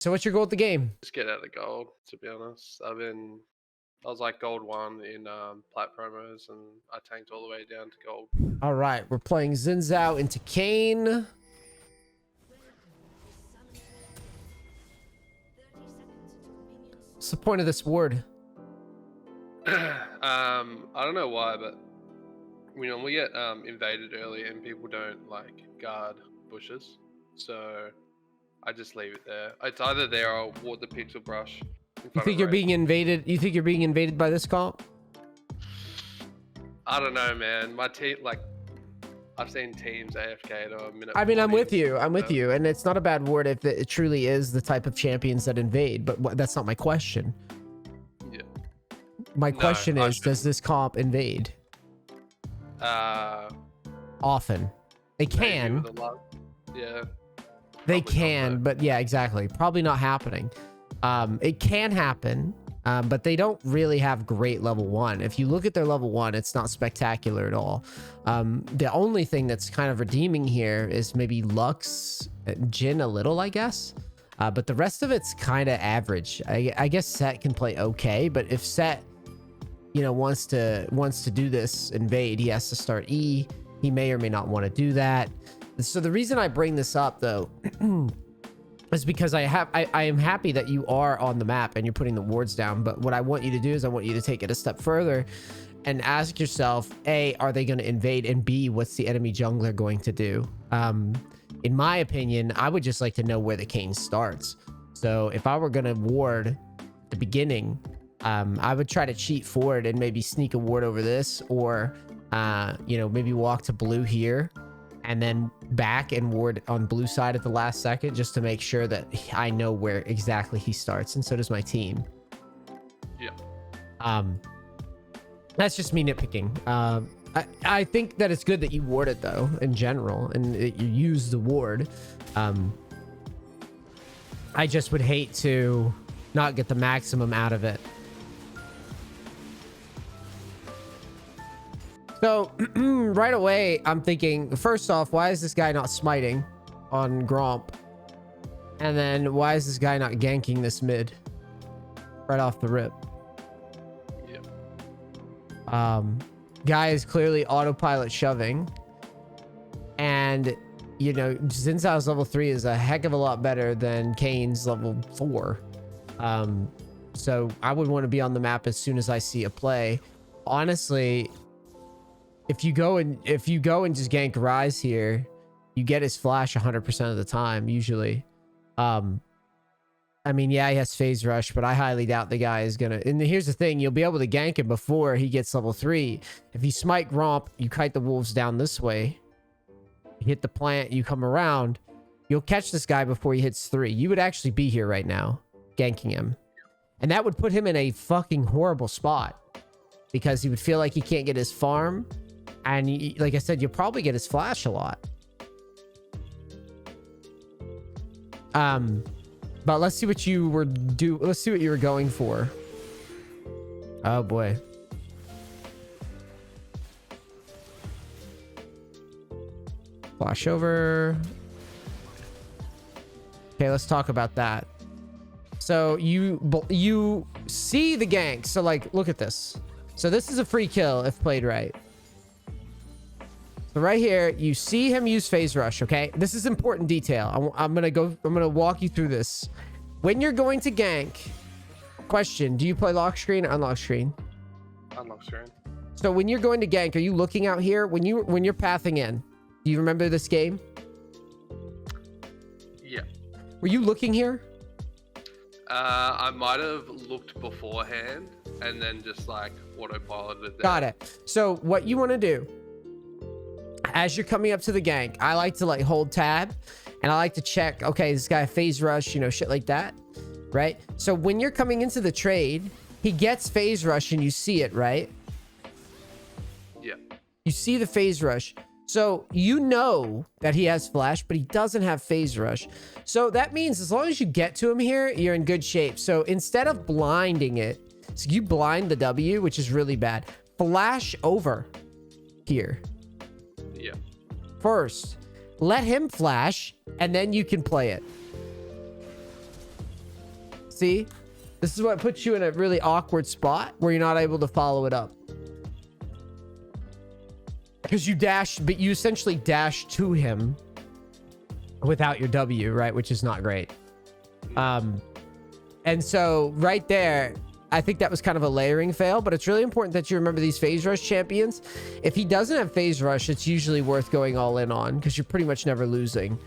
So what's your goal at the game? Just get out of gold, to be honest. I was like gold 1 in plat promos, and I tanked all the way down to gold. All right, we're playing Xin Zhao into Kane. What's the point of this ward? I don't know why, but we normally get invaded early, and people don't like guard bushes, so I just leave it there. It's either there or I'll ward the pixel brush. You think you're being invaded? You think you're being invaded by this comp? I don't know, man. My team, like, I've seen teams AFK to a minute. I mean, I'm 40, with you. I'm with you. And it's not a bad ward if it truly is the type of champions that invade, but that's not my question. Yeah. My question is, does this comp invade? Often. They can. Yeah. They can, but yeah, exactly. Probably not happening. It can happen, but they don't really have great level 1. If you look at their level 1, it's not spectacular at all. The only thing that's kind of redeeming here is maybe Lux, Jhin a little, I guess. But the rest of it's kind of average. I guess Set can play okay, but if Set, you know, wants to do this invade, he has to start E. He may or may not want to do that. So the reason I bring this up, though, is because I am happy that you are on the map and you're putting the wards down. But what I want you to do is I want you to take it a step further and ask yourself, A, are they going to invade? And B, what's the enemy jungler going to do? In my opinion, I would just like to know where the Kane starts. So if I were going to ward the beginning, I would try to cheat forward and maybe sneak a ward over this, or, you know, maybe walk to blue here and then back and ward on blue side at the last second, just to make sure that I know where exactly he starts, and so does my team. Yeah. That's just me nitpicking. I think that it's good that you ward it, though, in general, and you use the ward. I just would hate to not get the maximum out of it. So right away, I'm thinking, first off, why is this guy not smiting on Gromp? And then why is this guy not ganking this mid right off the rip? Yeah. Guy is clearly autopilot shoving. And, you know, Xin Zhao's level 3 is a heck of a lot better than Kane's level 4. So I would want to be on the map as soon as I see a play. Honestly, if you go and just gank Rise here, you get his flash 100% of the time usually. I mean, yeah, he has phase rush, but I highly doubt the guy is gonna. And here's the thing: you'll be able to gank him before he gets level 3. If you smite Gromp, you kite the wolves down this way. You hit the plant, you come around. You'll catch this guy before he hits 3. You would actually be here right now, ganking him, and that would put him in a fucking horrible spot because he would feel like he can't get his farm. And like I said, you'll probably get his flash a lot. But let's see what you were let's see what you were going for. Oh boy. Flash over. Okay, let's talk about that. So you see the gank. So like, look at this. So this is a free kill if played right. So right here, you see him use phase rush, okay? This is important detail. I'm gonna walk you through this. When you're going to gank, question, do you play lock screen or unlock screen? Unlock screen. So when you're going to gank, are you looking out here? When you're pathing in, do you remember this game? Yeah. Were you looking here? I might have looked beforehand and then just like autopiloted it there. Got it. So what you want to do, as you're coming up to the gank, I like to like hold tab and I like to check, okay, this guy phase rush, you know, shit like that, right? So when you're coming into the trade, he gets phase rush and you see it, right? Yeah. You see the phase rush. So you know that he has flash, but he doesn't have phase rush. So that means as long as you get to him here, you're in good shape. So instead of blinding it, so you blind the W, which is really bad, flash over here. Yeah. First, let him flash, and then you can play it. See, this is what puts you in a really awkward spot where you're not able to follow it up. Because you dash, but you essentially dash to him without your W, right? Which is not great. And so right there, I think that was kind of a layering fail, but it's really important that you remember these phase rush champions. If he doesn't have phase rush, it's usually worth going all in on because you're pretty much never losing.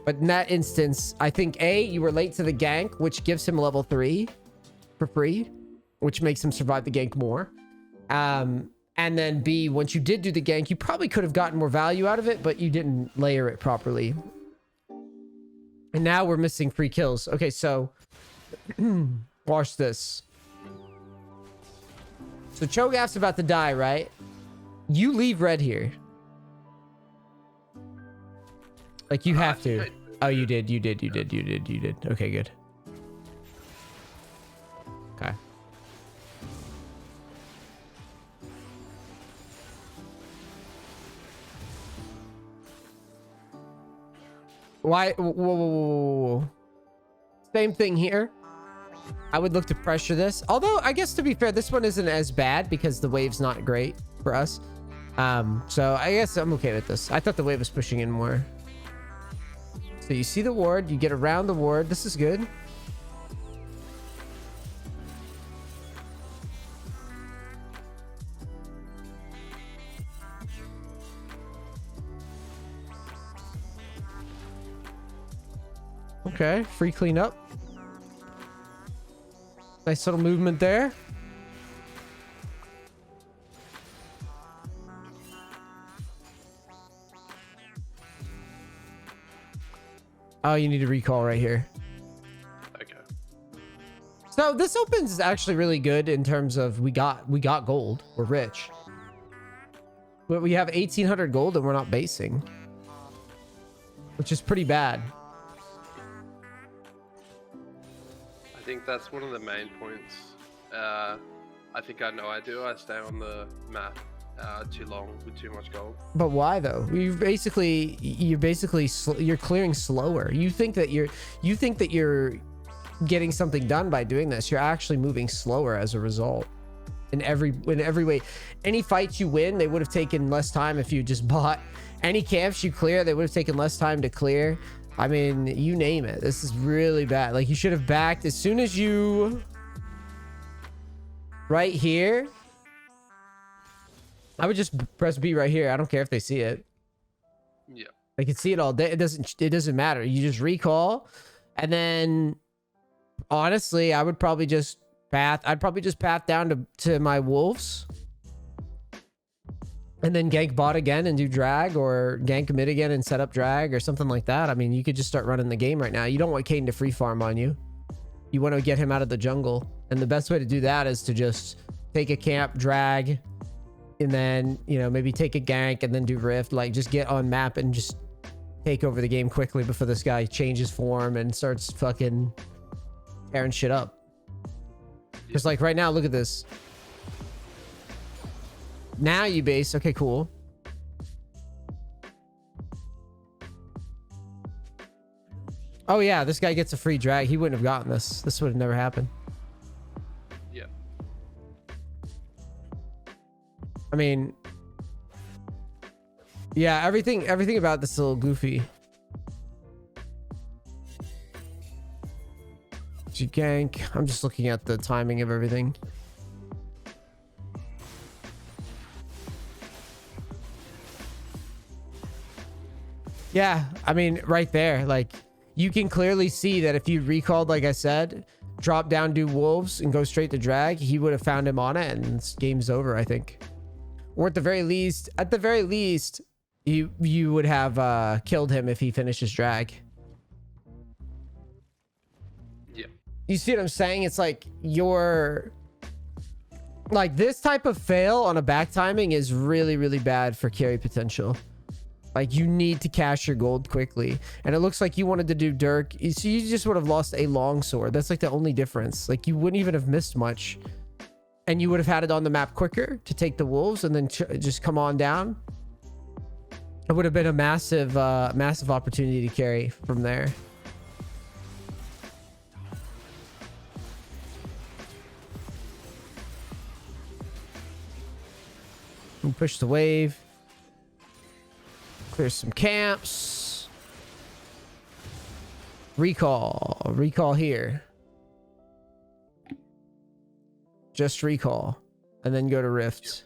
But in that instance, I think A, you were late to the gank, which gives him level 3 for free, which makes him survive the gank more. And then B, once you did do the gank, you probably could have gotten more value out of it, but you didn't layer it properly. And now we're missing free kills. Okay, so watch this. So Cho'Gath's about to die, right? You leave red here. Like you have to. Oh, you did. Okay, good. Okay. Why? Whoa. Same thing here. I would look to pressure this. Although, I guess to be fair, this one isn't as bad because the wave's not great for us. So I guess I'm okay with this. I thought the wave was pushing in more. So you see the ward, you get around the ward. This is good. Okay, free cleanup. Nice little movement there. Oh, you need to recall right here. Okay. So this opens is actually really good in terms of we got gold. We're rich. But we have 1,800 gold and we're not basing, which is pretty bad. I think that's one of the main points. I think I know I do. I stay on the map too long with too much gold. But why though? You're clearing slower. You think that you're getting something done by doing this. You're actually moving slower as a result. In every way. Any fights you win, they would have taken less time if you just bought. Any camps you clear, they would have taken less time to clear. I mean, you name it. This is really bad. Like, you should have backed as soon as you... Right here. I would just press B right here. I don't care if they see it. Yeah. They can see it all day. It doesn't matter. You just recall. And then, honestly, I would probably just path. I'd probably just path down to my wolves. And then gank bot again and do drag, or gank mid again and set up drag or something like that. I mean, you could just start running the game right now. You don't want Caden to free farm on you. You want to get him out of the jungle. And the best way to do that is to just take a camp, drag, and then, you know, maybe take a gank and then do rift. Like, just get on map and just take over the game quickly before this guy changes form and starts fucking tearing shit up. Because, like, right now, look at this. Now you base. Okay, cool. Oh yeah, this guy gets a free drag. He wouldn't have gotten this. This would have never happened. Yeah. I mean, yeah, everything about this is a little goofy. Gank. I'm just looking at the timing of everything. Yeah, I mean, right there, like, you can clearly see that if you recalled, like I said, drop down, do wolves, and go straight to drag, he would have found him on it, and this game's over, I think. Or at the very least, you would have killed him if he finishes drag. Yeah. You see what I'm saying? It's like like, this type of fail on a back timing is really, really bad for carry potential. Like, you need to cash your gold quickly. And it looks like you wanted to do Dirk. So you just would have lost a long sword. That's like the only difference. Like, you wouldn't even have missed much. And you would have had it on the map quicker to take the wolves and then just come on down. It would have been a massive opportunity to carry from there. We push the wave. Clear some camps. Recall here. Just recall. And then go to Rift.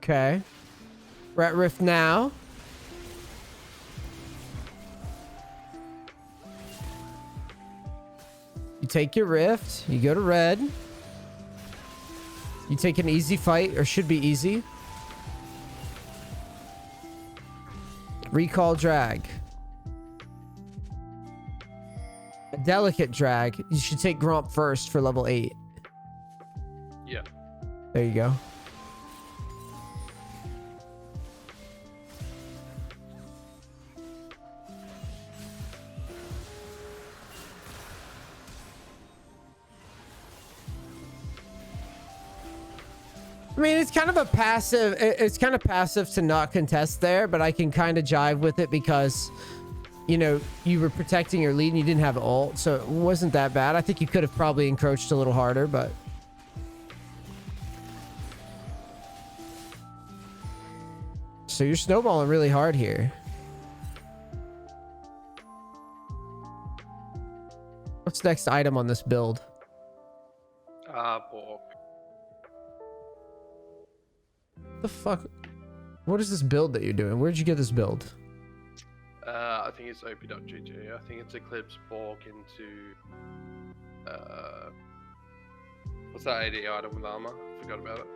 Okay. We're at Rift now. You take your Rift. You go to red. You take an easy fight, or should be easy. Recall drag. A delicate drag. You should take Gromp first for level 8. Yeah. There you go. I mean, it's kind of a passive. It's kind of passive to not contest there, but I can kind of jive with it because, you know, you were protecting your lead and you didn't have ult, so it wasn't that bad. I think you could have probably encroached a little harder, but. So you're snowballing really hard here. What's next item on this build? Bork. The fuck? What is this build that you're doing? Where'd you get this build? I think it's op.gg. I think it's Eclipse Bork into what's that AD item with armor? Forgot about it.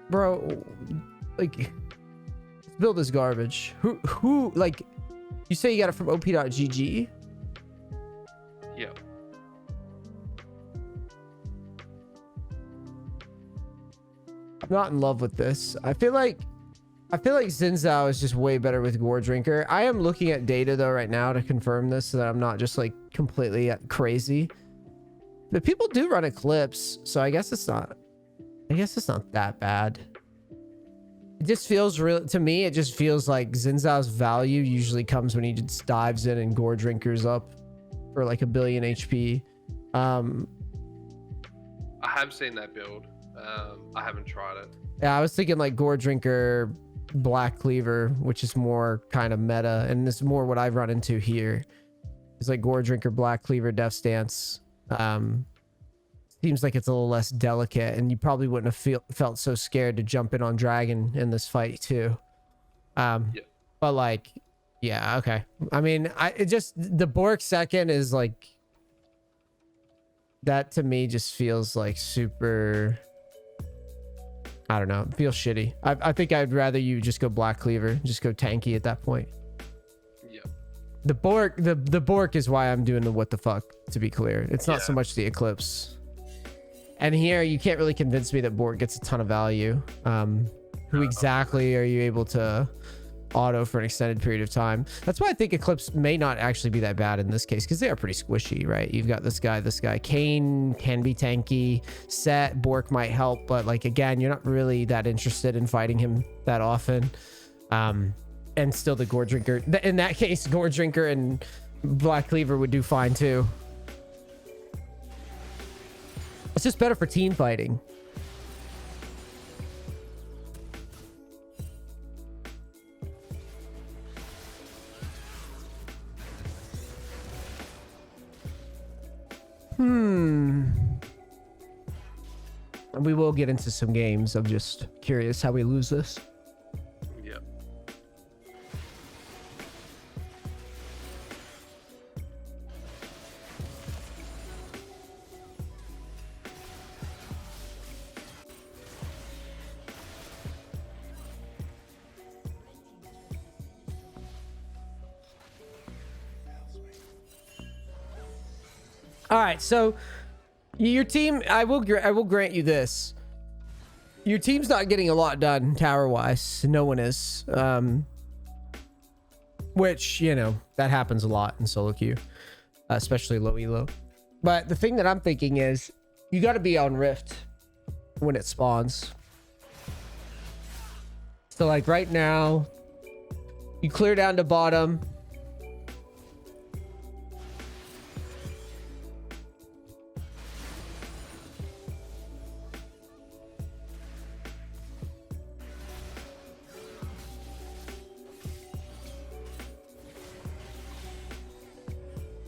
Bro, like, this build is garbage. Who like, you say you got it from op.gg? Yeah. I'm not in love with this. I feel like Xin Zhao is just way better with Gore Drinker. I am looking at data though right now to confirm this so that I'm not just like completely crazy. But people do run Eclipse, so I guess it's not that bad. It just feels real to me. It just feels like Xin Zhao's value usually comes when he just dives in and Gore Drinkers up for like 1 billion HP. I have seen that build. I haven't tried it. Yeah, I was thinking like Gore Drinker, Black Cleaver, which is more kind of meta, and this is more what I've run into here. It's like Gore Drinker, Black Cleaver, Death Stance. Seems like it's a little less delicate, and you probably wouldn't have felt so scared to jump in on Dragon in this fight too. Yeah. But like, yeah, okay. I mean, the Bork second is like, that to me just feels like super, I don't know, it feels shitty. I think I'd rather you just go Black Cleaver, just go tanky at that point. Yeah. The Bork is why I'm doing the what the fuck, to be clear. It's not so much the Eclipse. And here you can't really convince me that Bork gets a ton of value. Who exactly are you able to auto for an extended period of time? That's why I think Eclipse may not actually be that bad in this case, because they are pretty squishy, right? You've got this guy. Kane can be tanky. Set Bork might help, but like, again, you're not really that interested in fighting him that often. And still the Gore Drinker. In that case, Gore Drinker and Black Cleaver would do fine too. It's just better for team fighting. And we will get into some games. I'm just curious how we lose this. Yeah. All right, so your team, I will grant you this. Your team's not getting a lot done tower-wise. No one is. Which, you know, that happens a lot in solo queue, especially low elo. But the thing that I'm thinking is you got to be on Rift when it spawns. So like right now, you clear down to bottom.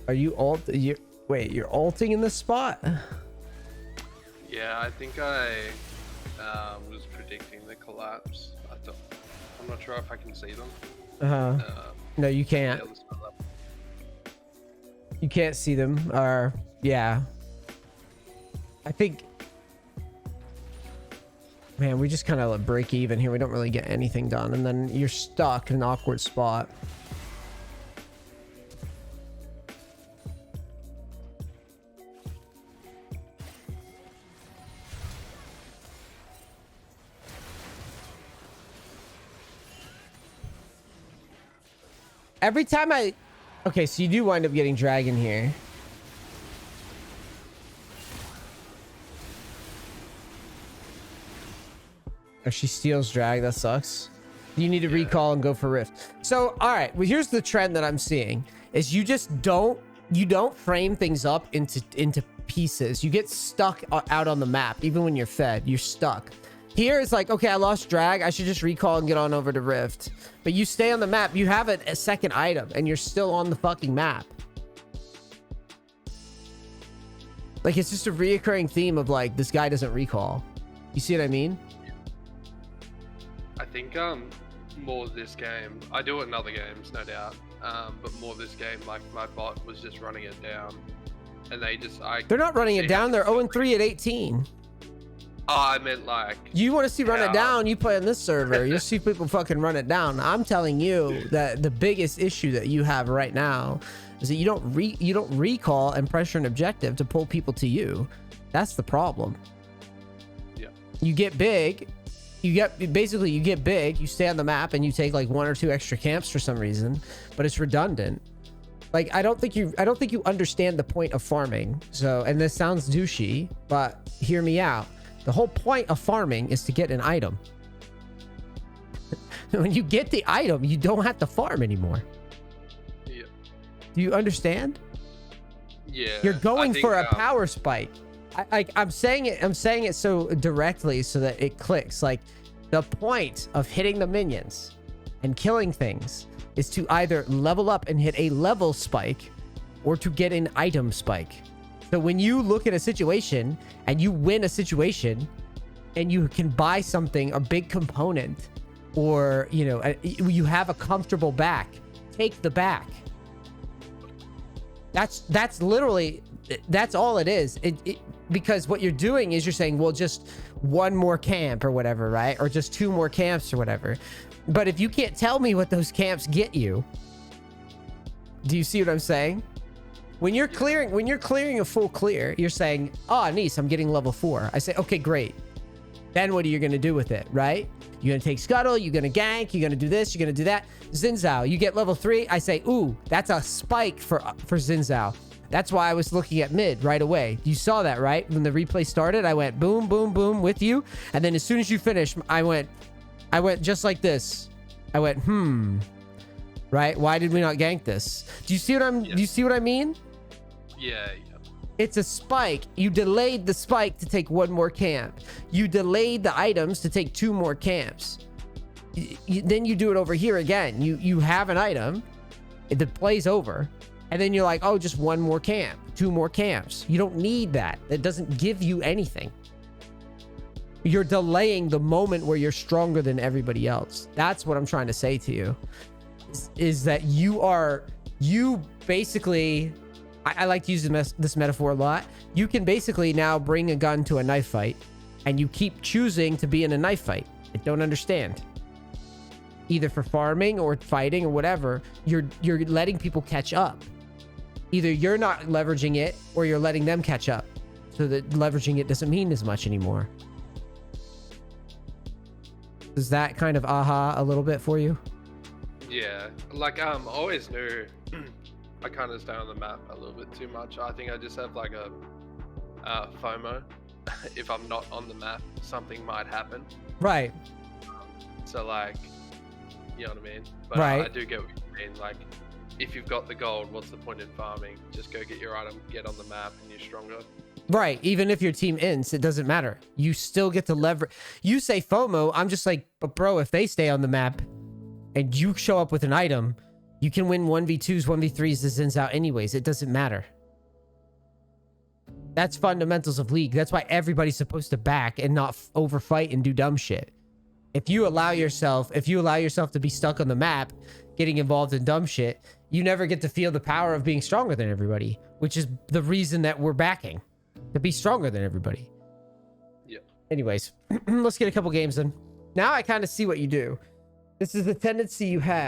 Are you wait, you're ulting in this spot? Yeah, I think I was predicting the collapse. I'm not sure if I can see them. No, you can't. You can't see them. Or yeah, I think. Man, we just kind of break even here. We don't really get anything done, and then you're stuck in an awkward spot. Every time okay, so you do wind up getting dragon here. Oh, she steals drag. That sucks. You need to recall and go for rift. So, all right. Well, here's the trend that I'm seeing is you just don't frame things up into pieces. You get stuck out on the map. Even when you're fed, you're stuck. Here it's like, okay, I lost drag. I should just recall and get on over to rift. But you stay on the map. You have a second item and you're still on the fucking map. Like, it's just a reoccurring theme of like, this guy doesn't recall. You see what I mean? I think more this game. I do it in other games, no doubt. But more this game, like my bot was just running it down, and they're not running it down. They're 0-3 at 18. Oh, I meant like. You want to see run it down? You play on this server. You'll see people fucking run it down. I'm telling you that the biggest issue that you have right now is that you don't recall and pressure an objective to pull people to you. That's the problem. Yeah. You get big. You get big. You stay on the map and you take like 1 or 2 extra camps for some reason, but it's redundant. Like, I don't think you understand the point of farming. So, and this sounds douchey, but hear me out. The whole point of farming is to get an item. When you get the item, you don't have to farm anymore. Yeah. Do you understand? Yeah. You're going for a power spike. I'm saying it so directly so that it clicks. Like, the point of hitting the minions and killing things is to either level up and hit a level spike or to get an item spike. So when you look at a situation and you win a situation and you can buy something, a big component, or, you know, you have a comfortable back, take the back. That's literally, that's all it is. Because what you're doing is you're saying, well, just 1 more camp or whatever, right? Or just 2 more camps or whatever. But if you can't tell me what those camps get you, do you see what I'm saying? When you're clearing a full clear, you're saying, oh, NEACE, I'm getting level 4. I say, okay, great. Then what are you going to do with it, right? You're going to take Scuttle, you're going to gank, you're going to do this, you're going to do that. Xin Zhao, you get level 3. I say, ooh, that's a spike for Xin Zhao. That's why I was looking at mid right away. You saw that, right? When the replay started, I went boom, boom, boom with you. And then as soon as you finished, I went just like this. I went, right? Why did we not gank this? Do you see what I mean? Yeah. It's a spike. You delayed the spike to take 1 more camp. You delayed the items to take 2 more camps. Then you do it over here again. You have an item. The play's over. And then you're like, oh, just 1 more camp, 2 more camps. You don't need that. That doesn't give you anything. You're delaying the moment where you're stronger than everybody else. That's what I'm trying to say to you. Is that you basically... I like to use this metaphor a lot. You can basically now bring a gun to a knife fight, and you keep choosing to be in a knife fight. I don't understand. Either for farming or fighting or whatever, you're letting people catch up. Either you're not leveraging it or you're letting them catch up. So that leveraging it doesn't mean as much anymore. Is that kind of aha a little bit for you? Yeah. Like, I always knew... I kind of stay on the map a little bit too much. I think I just have like a FOMO. If I'm not on the map, something might happen. Right. So like, you know what I mean? But Right. I do get what you mean. Like, if you've got the gold, what's the point in farming? Just go get your item, get on the map, and you're stronger. Right. Even if your team ends, it doesn't matter. You still get to leverage. You say FOMO. I'm just like, but bro, if they stay on the map and you show up with an item, you can win 1v2s, 1v3s, this ends out anyways. It doesn't matter. That's fundamentals of League. That's why everybody's supposed to back and not overfight and do dumb shit. If you allow yourself to be stuck on the map, getting involved in dumb shit, you never get to feel the power of being stronger than everybody, which is the reason that we're backing, to be stronger than everybody. Yeah. Anyways, let's get a couple games in. Now I kind of see what you do. This is the tendency you have.